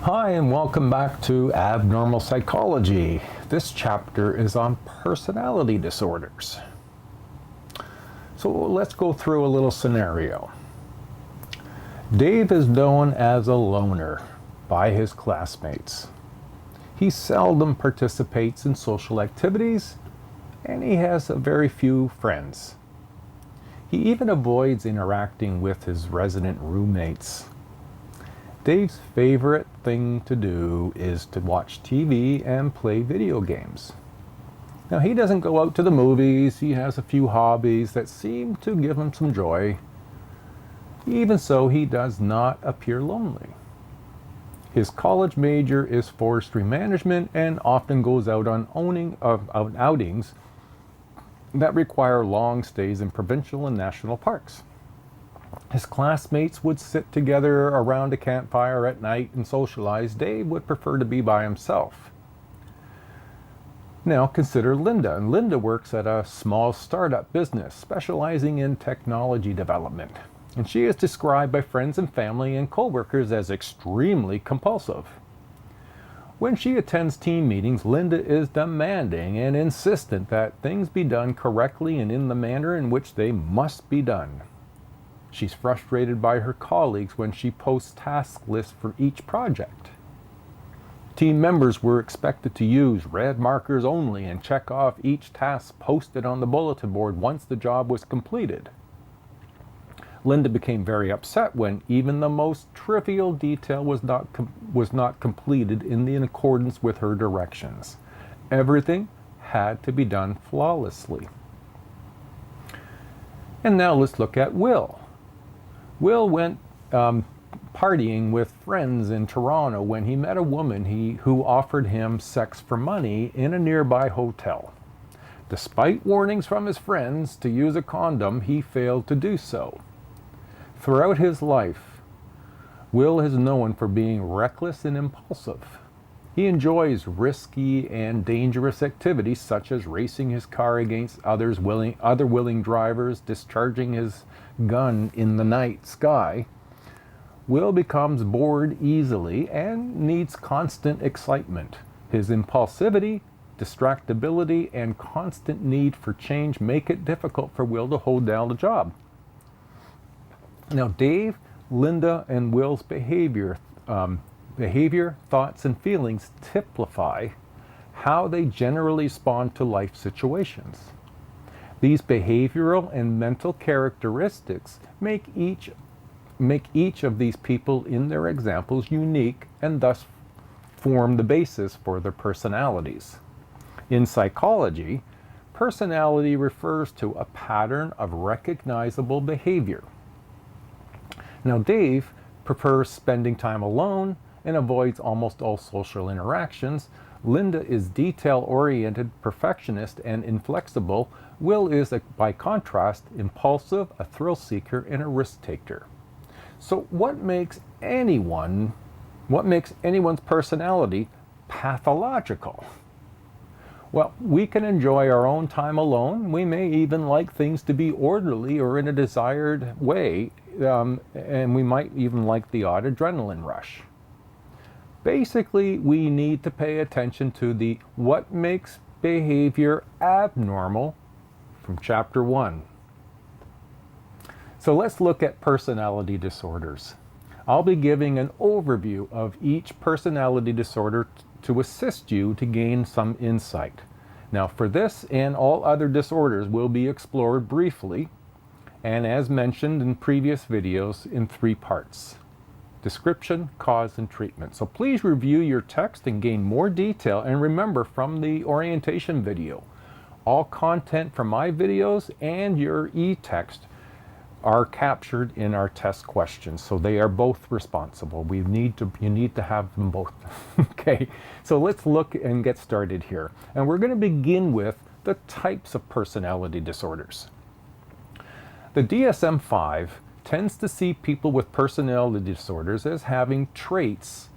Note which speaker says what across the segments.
Speaker 1: Hi, and welcome back to Abnormal Psychology. This chapter is on personality disorders. So let's go through a little scenario. Dave is known as a loner by his classmates. He seldom participates in social activities, and he has very few friends. He even avoids interacting with his resident roommates. Dave's favorite thing to do is to watch TV and play video games. Now, he doesn't go out to the movies. He has a few hobbies that seem to give him some joy. Even so, he does not appear lonely. His college major is forestry management and often goes out on outings that require long stays in provincial and national parks. His classmates would sit together around a campfire at night and socialize. Dave would prefer to be by himself. Now consider Linda. And Linda works at a small startup business specializing in technology development. And she is described by friends and family and coworkers as extremely compulsive. When she attends team meetings, Linda is demanding and insistent that things be done correctly and in the manner in which they must be done. She's frustrated by her colleagues when she posts task lists for each project. Team members were expected to use red markers only and check off each task posted on the bulletin board once the job was completed. Linda became very upset when even the most trivial detail was not completed in accordance with her directions. Everything had to be done flawlessly. And now let's look at Will. Will went partying with friends in Toronto when he met a woman who offered him sex for money in a nearby hotel. Despite warnings from his friends to use a condom, he failed to do so. Throughout his life, Will is known for being reckless and impulsive. He enjoys risky and dangerous activities such as racing his car against other willing drivers, discharging his gun in the night sky. Will becomes bored easily and needs constant excitement. His impulsivity, distractibility, and constant need for change make it difficult for Will to hold down a job. Now, Dave, Linda, and Will's behavior, thoughts, and feelings typify how they generally respond to life situations. These behavioral and mental characteristics make each of these people in their examples unique and thus form the basis for their personalities. In psychology, personality refers to a pattern of recognizable behavior. Now, Dave prefers spending time alone and avoids almost all social interactions. Linda is detail-oriented, perfectionist, and inflexible. Will is, by contrast, impulsive, a thrill seeker, and a risk taker. So what makes anyone's personality pathological? Well, we can enjoy our own time alone. We may even like things to be orderly or in a desired way, and we might even like the odd adrenaline rush. Basically, we need to pay attention to the what makes behavior abnormal from Chapter 1. So let's look at personality disorders. I'll be giving an overview of each personality disorder to assist you to gain some insight. Now, for this and all other disorders will be explored briefly, and as mentioned in previous videos, in 3 parts: description, cause, and treatment. So please review your text and gain more detail. And remember, from the orientation video, all content from my videos and your e-text are captured in our test questions. So they are both responsible. You need to have them both. Okay, so let's look and get started here. And we're going to begin with the types of personality disorders. The DSM-5 tends to see people with personality disorders as having traits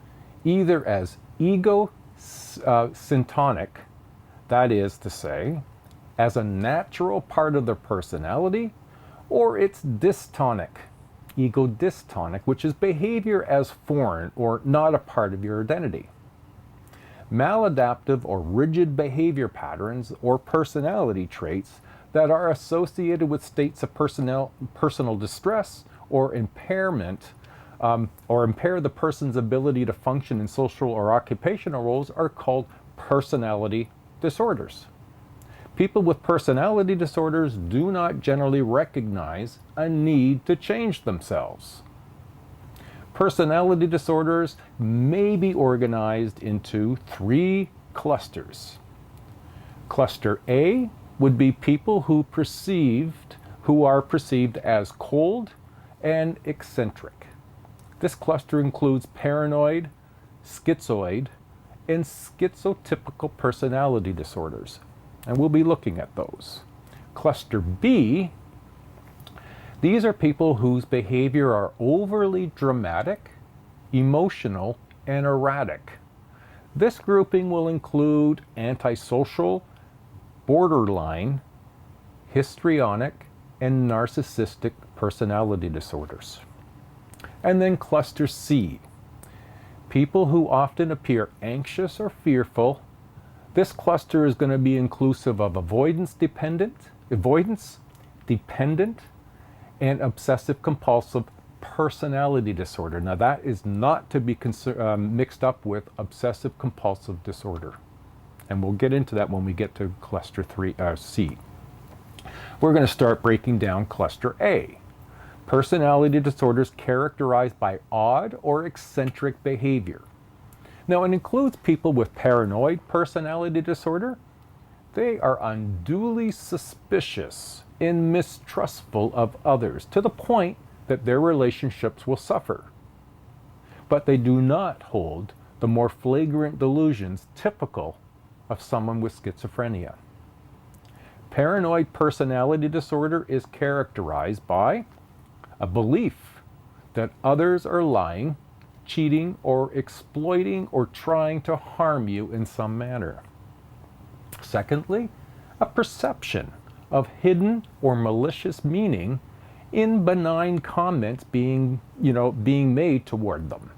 Speaker 1: either as ego-syntonic, that is to say, as a natural part of their personality, or it's dystonic, ego dystonic, which is behavior as foreign or not a part of your identity. Maladaptive or rigid behavior patterns or personality traits that are associated with states of personal distress or impairment or impair the person's ability to function in social or occupational roles are called personality disorders. People with personality disorders do not generally recognize a need to change themselves. Personality disorders may be organized into 3 clusters. Cluster A would be people who are perceived as cold and eccentric. This cluster includes paranoid, schizoid, and schizotypical personality disorders, and we'll be looking at those. Cluster B, these are people whose behavior are overly dramatic, emotional, and erratic. This grouping will include antisocial, borderline, histrionic, and narcissistic personality disorders. And then cluster C, people who often appear anxious or fearful. This cluster is going to be inclusive of avoidance dependent, and obsessive compulsive personality disorder. Now that is not to be mixed up with obsessive compulsive disorder. And we'll get into that when we get to cluster C. We're going to start breaking down cluster A. Personality disorders characterized by odd or eccentric behavior. Now it includes people with paranoid personality disorder. They are unduly suspicious and mistrustful of others to the point that their relationships will suffer. But they do not hold the more flagrant delusions typical of someone with schizophrenia. Paranoid personality disorder is characterized by a belief that others are lying, cheating, or exploiting or trying to harm you in some manner. Secondly, a perception of hidden or malicious meaning in benign comments being made toward them.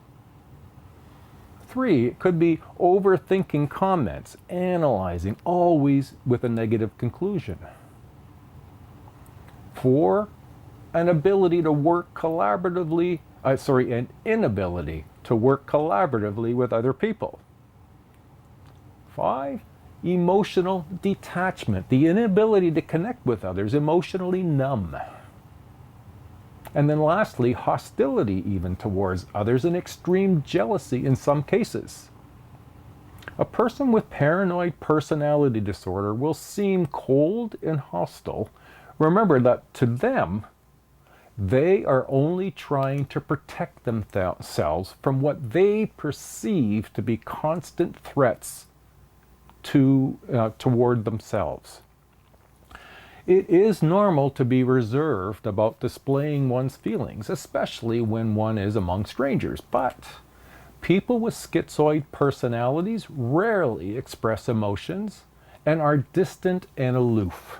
Speaker 1: 3, it could be overthinking comments, analyzing, always with a negative conclusion. 4, an inability to work collaboratively with other people. 5, emotional detachment, the inability to connect with others, emotionally numb. And then lastly, hostility even towards others and extreme jealousy in some cases. A person with paranoid personality disorder will seem cold and hostile. Remember that to them, they are only trying to protect themselves from what they perceive to be constant threats toward themselves. It is normal to be reserved about displaying one's feelings, especially when one is among strangers, but people with schizoid personalities rarely express emotions and are distant and aloof.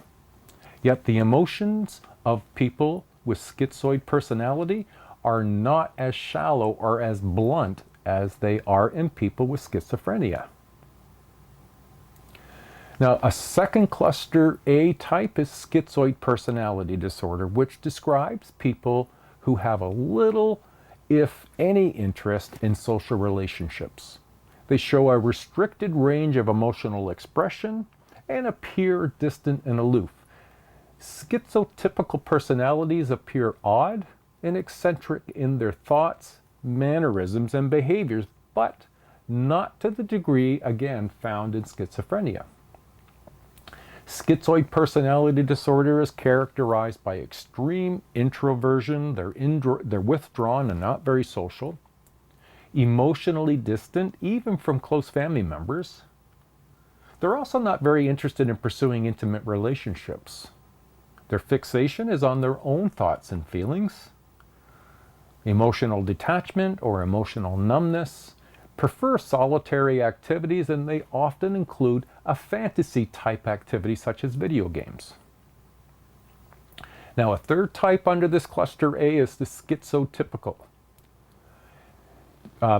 Speaker 1: Yet the emotions of people with schizoid personality are not as shallow or as blunt as they are in people with schizophrenia. Now, a second cluster A type is schizoid personality disorder, which describes people who have a little, if any, interest in social relationships. They show a restricted range of emotional expression and appear distant and aloof. Schizotypical personalities appear odd and eccentric in their thoughts, mannerisms, and behaviors, but not to the degree, again, found in schizophrenia. Schizoid personality disorder is characterized by extreme introversion. They're withdrawn and not very social, emotionally distant, even from close family members. They're also not very interested in pursuing intimate relationships. Their fixation is on their own thoughts and feelings. Emotional detachment or emotional numbness, prefer solitary activities, and they often include a fantasy type activity such as video games. Now, a third type under this cluster A is the schizotypical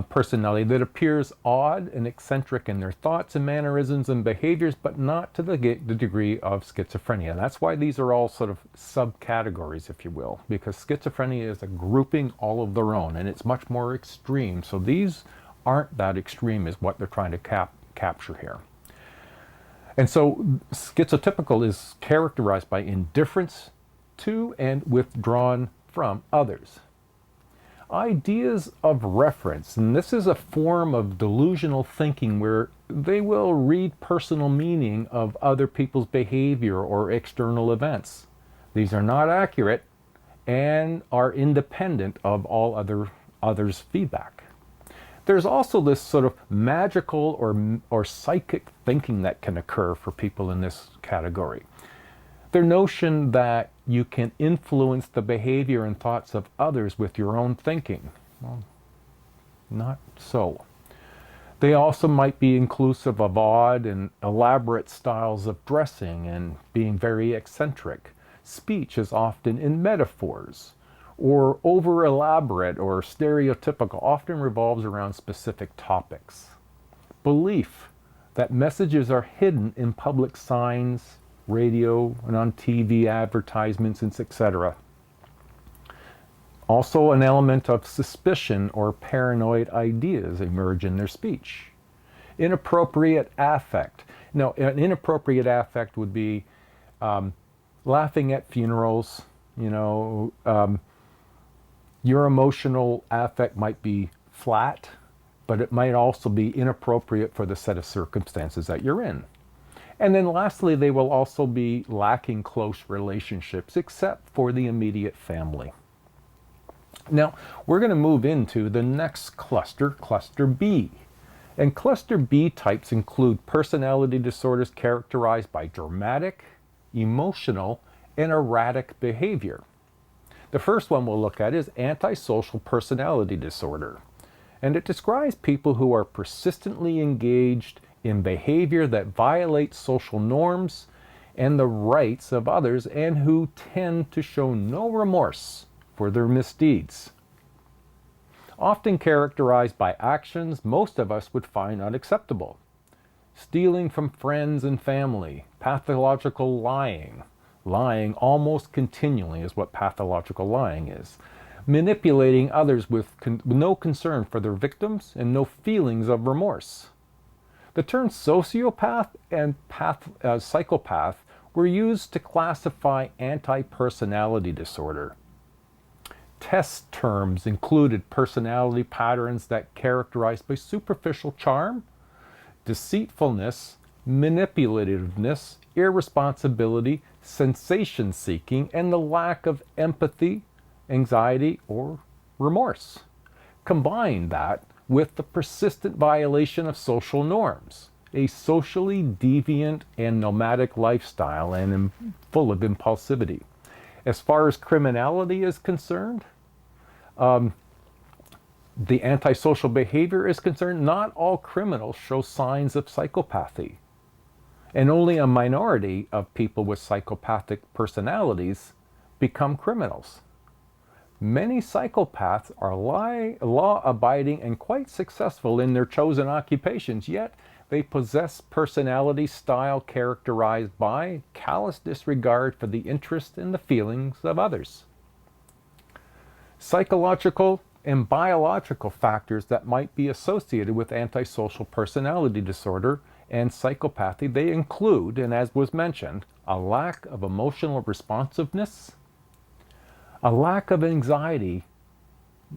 Speaker 1: personality that appears odd and eccentric in their thoughts and mannerisms and behaviors, but not to the degree of schizophrenia. That's why these are all sort of subcategories, if you will, because schizophrenia is a grouping all of their own, and it's much more extreme. So these aren't that extreme is what they're trying to capture here. And so schizotypical is characterized by indifference to and withdrawn from others. Ideas of reference, and this is a form of delusional thinking where they will read personal meaning of other people's behavior or external events. These are not accurate and are independent of all others' feedback. There's also this sort of magical or psychic thinking that can occur for people in this category. Their notion that you can influence the behavior and thoughts of others with your own thinking. Well, not so. They also might be inclusive of odd and elaborate styles of dressing and being very eccentric. Speech is often in metaphors, or over-elaborate or stereotypical, often revolves around specific topics. Belief that messages are hidden in public signs, radio, and on TV advertisements, etc. Also, an element of suspicion or paranoid ideas emerge in their speech. Inappropriate affect. Now, an inappropriate affect would be laughing at funerals. Your emotional affect might be flat, but it might also be inappropriate for the set of circumstances that you're in. And then lastly, they will also be lacking close relationships, except for the immediate family. Now, we're going to move into the next cluster, cluster B. And cluster B types include personality disorders characterized by dramatic, emotional, and erratic behavior. The first one we'll look at is antisocial personality disorder. And it describes people who are persistently engaged in behavior that violates social norms and the rights of others, and who tend to show no remorse for their misdeeds. Often characterized by actions most of us would find unacceptable. Stealing from friends and family, pathological lying. Lying almost continually is what pathological lying is. Manipulating others with no concern for their victims and no feelings of remorse. The terms sociopath and psychopath were used to classify anti-personality disorder. Test terms included personality patterns that characterized by superficial charm, deceitfulness, manipulativeness, irresponsibility, sensation-seeking, and the lack of empathy, anxiety, or remorse. Combine that with the persistent violation of social norms, a socially deviant and nomadic lifestyle and full of impulsivity. As far as criminality is concerned, the antisocial behavior is concerned, not all criminals show signs of psychopathy. And only a minority of people with psychopathic personalities become criminals. Many psychopaths are law-abiding and quite successful in their chosen occupations, yet they possess personality style characterized by callous disregard for the interest and the feelings of others. Psychological and biological factors that might be associated with antisocial personality disorder and psychopathy, they include, and as was mentioned, a lack of emotional responsiveness, a lack of anxiety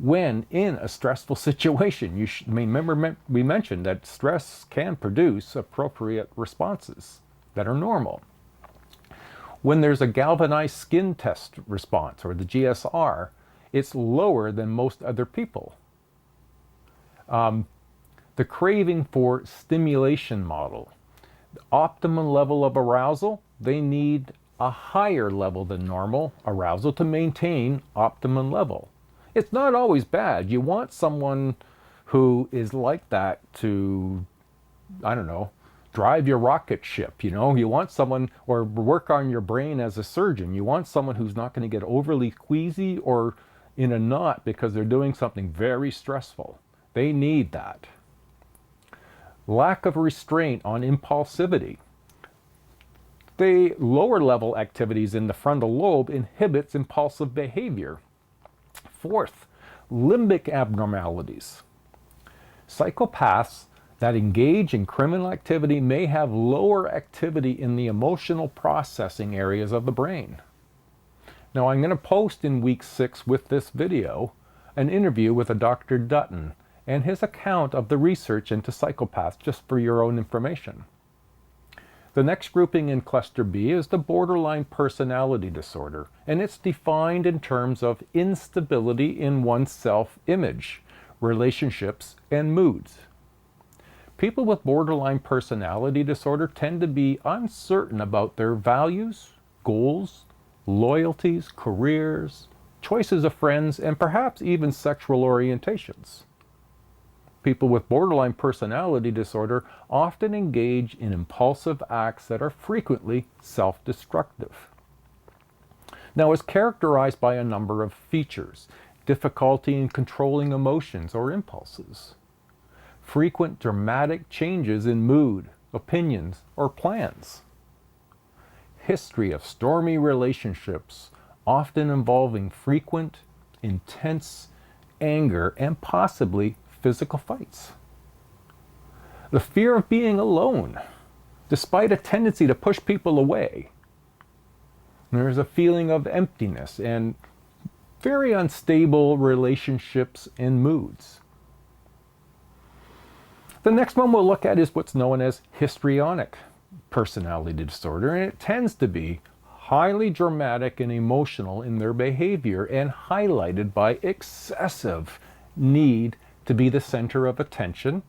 Speaker 1: when in a stressful situation. Remember we mentioned that stress can produce appropriate responses that are normal. When there's a galvanized skin test response, or the GSR, it's lower than most other people. The craving for stimulation model. The optimum level of arousal, they need a higher level than normal arousal to maintain optimum level. It's not always bad. You want someone who is like that to, drive your rocket ship. You know, you want someone, or work on your brain as a surgeon. You want someone who's not going to get overly queasy or in a knot because they're doing something very stressful. They need that. Lack of restraint on impulsivity. The lower level activities in the frontal lobe inhibits impulsive behavior. Fourth, limbic abnormalities. Psychopaths that engage in criminal activity may have lower activity in the emotional processing areas of the brain. Now, I'm going to post in week 6 with this video an interview with a Dr. Dutton and his account of the research into psychopaths, just for your own information. The next grouping in cluster B is the borderline personality disorder, and it's defined in terms of instability in one's self-image, relationships, and moods. People with borderline personality disorder tend to be uncertain about their values, goals, loyalties, careers, choices of friends, and perhaps even sexual orientations. People with borderline personality disorder often engage in impulsive acts that are frequently self-destructive. Now, it's characterized by a number of features: difficulty in controlling emotions or impulses, frequent dramatic changes in mood, opinions, or plans, history of stormy relationships, often involving frequent, intense anger and possibly physical fights. The fear of being alone, despite a tendency to push people away. There's a feeling of emptiness and very unstable relationships and moods. The next one we'll look at is what's known as histrionic personality disorder, and it tends to be highly dramatic and emotional in their behavior and highlighted by excessive need to be the center of attention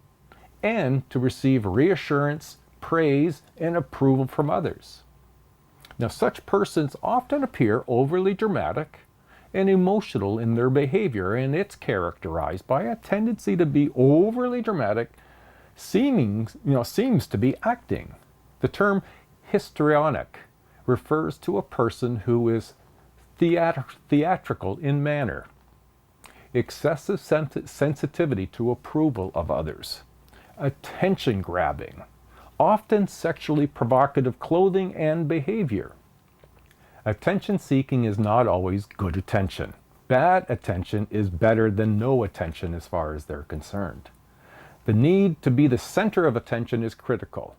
Speaker 1: and to receive reassurance, praise, and approval from others. Now, such persons often appear overly dramatic and emotional in their behavior, and it's characterized by a tendency to be overly dramatic, seems to be acting. The term histrionic refers to a person who is theatrical in manner, excessive sensitivity to approval of others, attention grabbing, often sexually provocative clothing and behavior. Attention seeking is not always good attention. Bad attention is better than no attention as far as they're concerned. The need to be the center of attention is critical.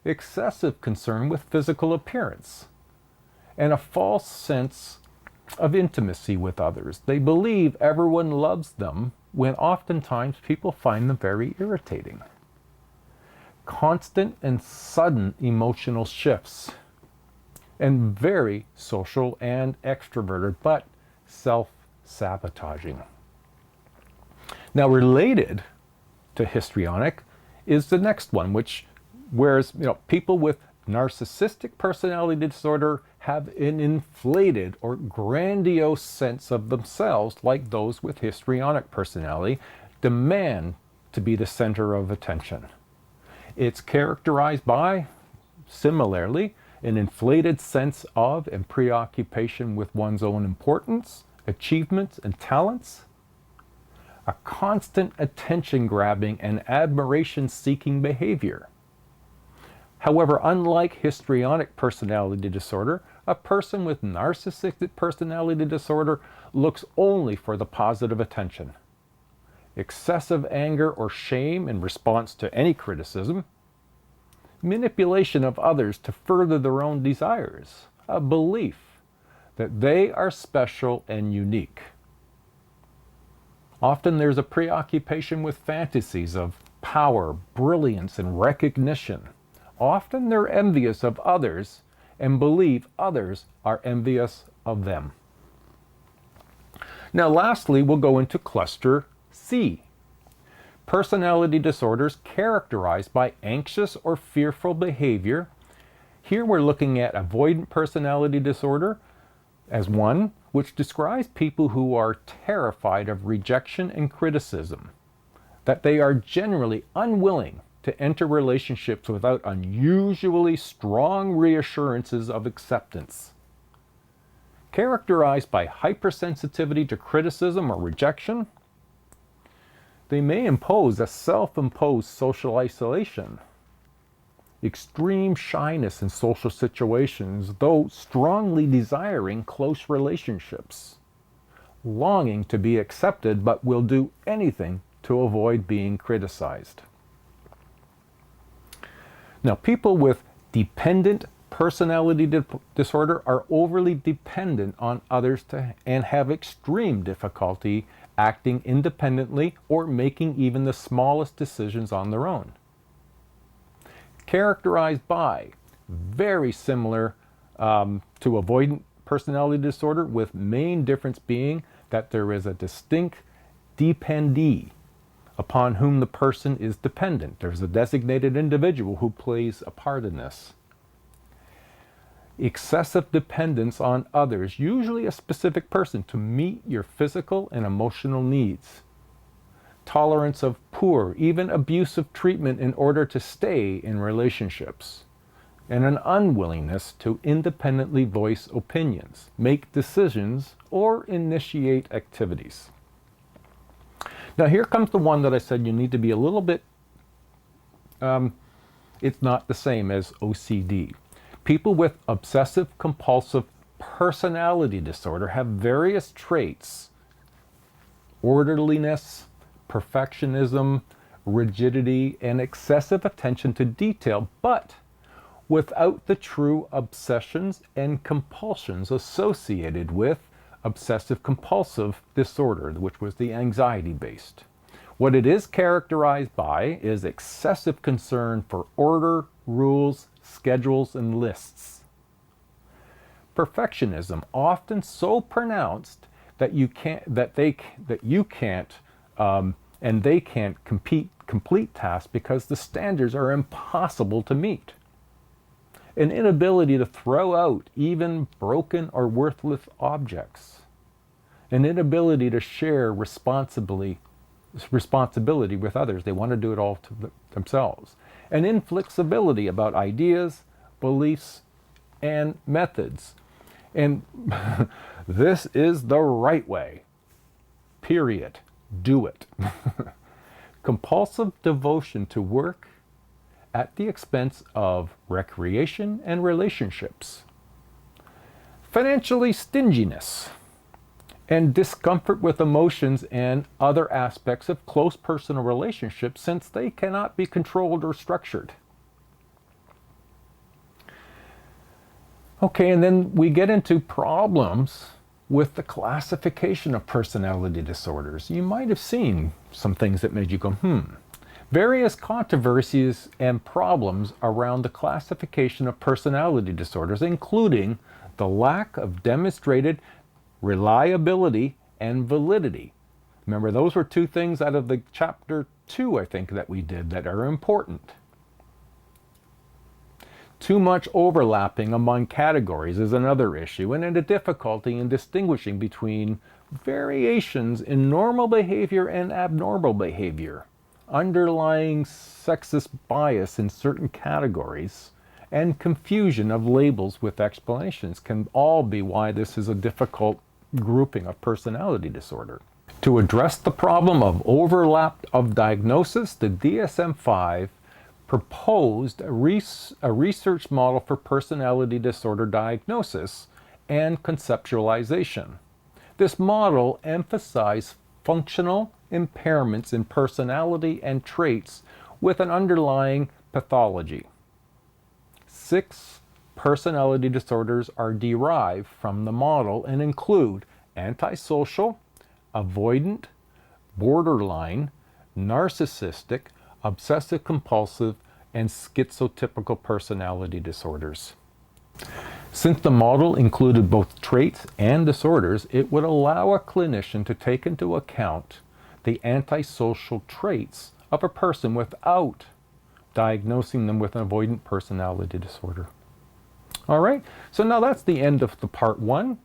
Speaker 1: Excessive concern with physical appearance, and a false sense of intimacy with others. They believe everyone loves them when oftentimes people find them very irritating. Constant and sudden emotional shifts, and very social and extroverted, but self-sabotaging. Now, related to histrionic is the next one, whereas people with narcissistic personality disorder have an inflated or grandiose sense of themselves, like those with histrionic personality, demand to be the center of attention. It's characterized by, similarly, an inflated sense of and preoccupation with one's own importance, achievements, and talents, a constant attention-grabbing and admiration-seeking behavior. However, unlike histrionic personality disorder, a person with narcissistic personality disorder looks only for the positive attention. Excessive anger or shame in response to any criticism, manipulation of others to further their own desires, a belief that they are special and unique. Often there's a preoccupation with fantasies of power, brilliance, and recognition. Often they're envious of others and believe others are envious of them. Now, lastly, we'll go into cluster C. Personality disorders characterized by anxious or fearful behavior. Here we're looking at avoidant personality disorder as one, which describes people who are terrified of rejection and criticism, that they are generally unwilling to enter relationships without unusually strong reassurances of acceptance. Characterized by hypersensitivity to criticism or rejection, they may impose a self-imposed social isolation, extreme shyness in social situations, though strongly desiring close relationships, longing to be accepted but will do anything to avoid being criticized. Now, people with dependent personality disorder are overly dependent on others and have extreme difficulty acting independently or making even the smallest decisions on their own. Characterized by very similar to avoidant personality disorder, with main difference being that there is a distinct dependee upon whom the person is dependent. There's a designated individual who plays a part in this. Excessive dependence on others, usually a specific person, to meet your physical and emotional needs. Tolerance of poor, even abusive treatment in order to stay in relationships. And an unwillingness to independently voice opinions, make decisions, or initiate activities. Now here comes the one that I said you need to be a little bit, it's not the same as OCD. People with obsessive compulsive personality disorder have various traits: orderliness, perfectionism, rigidity, and excessive attention to detail, but without the true obsessions and compulsions associated with obsessive compulsive disorder, which was the anxiety-based. What it is characterized by is excessive concern for order, rules, schedules, and lists. Perfectionism, often so pronounced that you can't, and they can't complete tasks because the standards are impossible to meet. An inability to throw out even broken or worthless objects. An inability to share responsibility with others. They want to do it all to themselves. An inflexibility about ideas, beliefs, and methods. And this is the right way. Period. Do it. Compulsive devotion to work at the expense of recreation and relationships. Financially stinginess and discomfort with emotions and other aspects of close personal relationships, since they cannot be controlled or structured. Okay, and then we get into problems with the classification of personality disorders. You might have seen some things that made you go, Various controversies and problems around the classification of personality disorders, including the lack of demonstrated reliability and validity. Remember, those were two things out of the chapter 2, I think, that we did that are important. Too much overlapping among categories is another issue, and a difficulty in distinguishing between variations in normal behavior and abnormal behavior, underlying sexist bias in certain categories, and confusion of labels with explanations can all be why this is a difficult grouping of personality disorder. To address the problem of overlap of diagnosis, the DSM-5 proposed a research model for personality disorder diagnosis and conceptualization. This model emphasized functional impairments in personality and traits with an underlying pathology. 6 personality disorders are derived from the model and include antisocial, avoidant, borderline, narcissistic, obsessive-compulsive, and schizotypical personality disorders. Since the model included both traits and disorders, it would allow a clinician to take into account the antisocial traits of a person without diagnosing them with an avoidant personality disorder. All right, so now that's the end of the part 1.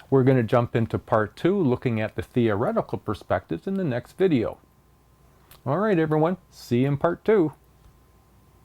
Speaker 1: We're going to jump into part 2, looking at the theoretical perspectives in the next video. All right, everyone, see you in part 2.